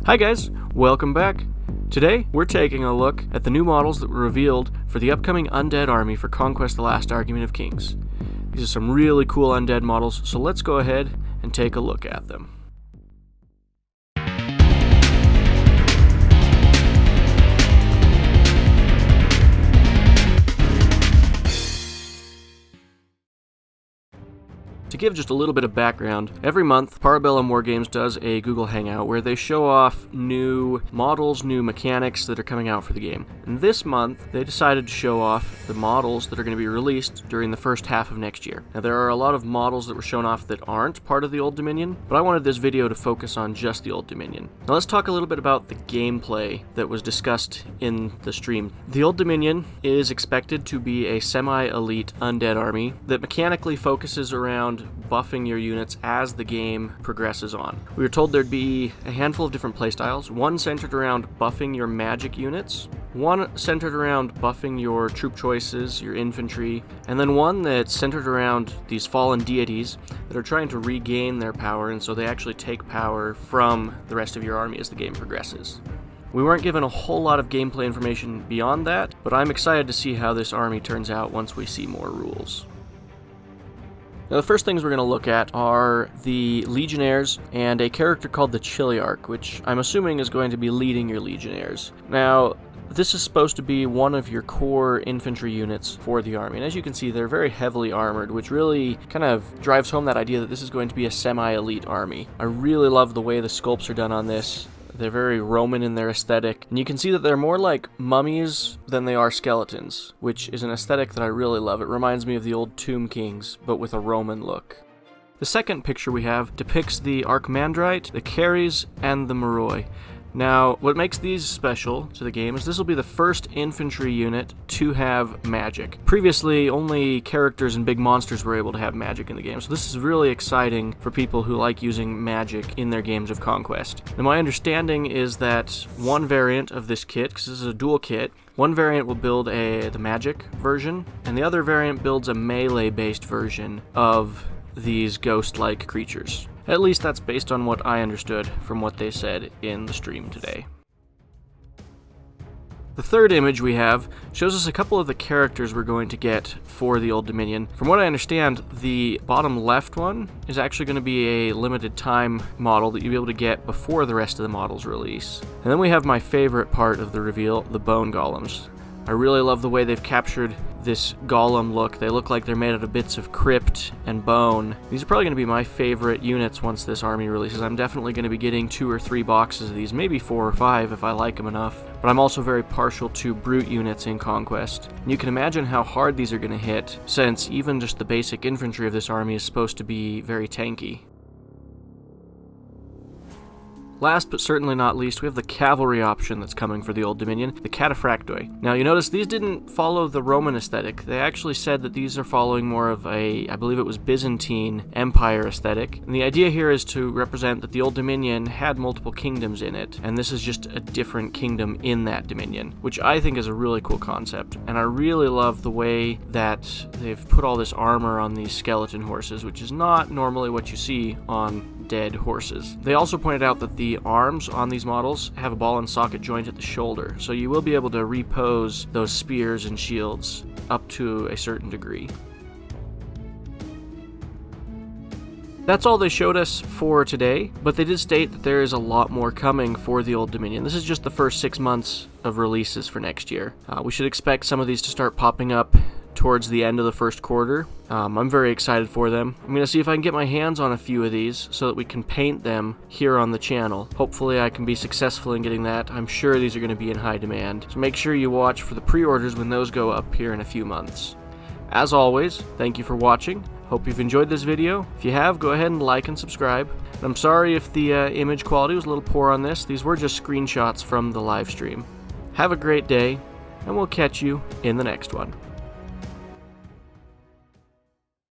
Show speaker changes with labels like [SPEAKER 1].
[SPEAKER 1] Hi guys, welcome back. Today, we're taking a look at the new models that were revealed for the upcoming Undead army for Conquest: The Last Argument of Kings. These are some really cool Undead models, so let's go ahead and take a look at them. To give just a little bit of background, every month Para Bellum Wargames does a Google Hangout where they show off new models, new mechanics that are coming out for the game. And this month, they decided to show off the models that are going to be released during the first half of next year. Now, there are a lot of models that were shown off that aren't part of the Old Dominion, but I wanted this video to focus on just the Old Dominion. Now, let's talk a little bit about the gameplay that was discussed in the stream. The Old Dominion is expected to be a semi-elite undead army that mechanically focuses around buffing your units as the game progresses on. We were told there'd be a handful of different playstyles, one centered around buffing your magic units, one centered around buffing your troop choices, your infantry, and then one that's centered around these fallen deities that are trying to regain their power, and so they actually take power from the rest of your army as the game progresses. We weren't given a whole lot of gameplay information beyond that, but I'm excited to see how this army turns out once we see more rules. Now, the first things we're going to look at are the Legionnaires and a character called the Chiliarch, which I'm assuming is going to be leading your Legionnaires. Now, this is supposed to be one of your core infantry units for the army, and as you can see, they're very heavily armored, which really kind of drives home that idea that this is going to be a semi-elite army. I really love the way the sculpts are done on this. They're very Roman in their aesthetic, and you can see that they're more like mummies than they are skeletons, which is an aesthetic that I really love. It reminds me of the old Tomb Kings, but with a Roman look. The second picture we have depicts the Archimandrite, the Caries, and the Moroi. Now, what makes these special to the game is this will be the first infantry unit to have magic. Previously, only characters and big monsters were able to have magic in the game, so this is really exciting for people who like using magic in their games of Conquest. Now, my understanding is that one variant of this kit, because this is a dual kit, one variant will build the magic version, and the other variant builds a melee-based version of these ghost-like creatures. At least that's based on what I understood from what they said in the stream today. The third image we have shows us a couple of the characters we're going to get for the Old Dominion. From what I understand, the bottom left one is actually going to be a limited time model that you'll be able to get before the rest of the models release. And then we have my favorite part of the reveal, the bone golems. I really love the way they've captured this golem look. They look like they're made out of bits of crypt and bone. These are probably going to be my favorite units once this army releases. I'm definitely going to be getting 2 or 3 boxes of these, maybe 4 or 5 if I like them enough. But I'm also very partial to brute units in Conquest. And you can imagine how hard these are going to hit, since even just the basic infantry of this army is supposed to be very tanky. Last but certainly not least, we have the cavalry option that's coming for the Old Dominion, the Cataphractoi. Now, you notice these didn't follow the Roman aesthetic. They actually said that these are following more of a, I believe it was Byzantine Empire aesthetic. And the idea here is to represent that the Old Dominion had multiple kingdoms in it, and this is just a different kingdom in that dominion, which I think is a really cool concept. And I really love the way that they've put all this armor on these skeleton horses, which is not normally what you see on dead horses. They also pointed out that the arms on these models have a ball and socket joint at the shoulder, so you will be able to repose those spears and shields up to a certain degree. That's all they showed us for today, but they did state that there is a lot more coming for the Old Dominion. This is just the first 6 months of releases for next year. We should expect some of these to start popping up towards the end of the first quarter. I'm very excited for them. I'm going to see if I can get my hands on a few of these so that we can paint them here on the channel. Hopefully I can be successful in getting that. I'm sure these are going to be in high demand. So make sure you watch for the pre-orders when those go up here in a few months. As always, thank you for watching. Hope you've enjoyed this video. If you have, go ahead and like and subscribe. And I'm sorry if the image quality was a little poor on this. These were just screenshots from the live stream. Have a great day, and we'll catch you in the next one.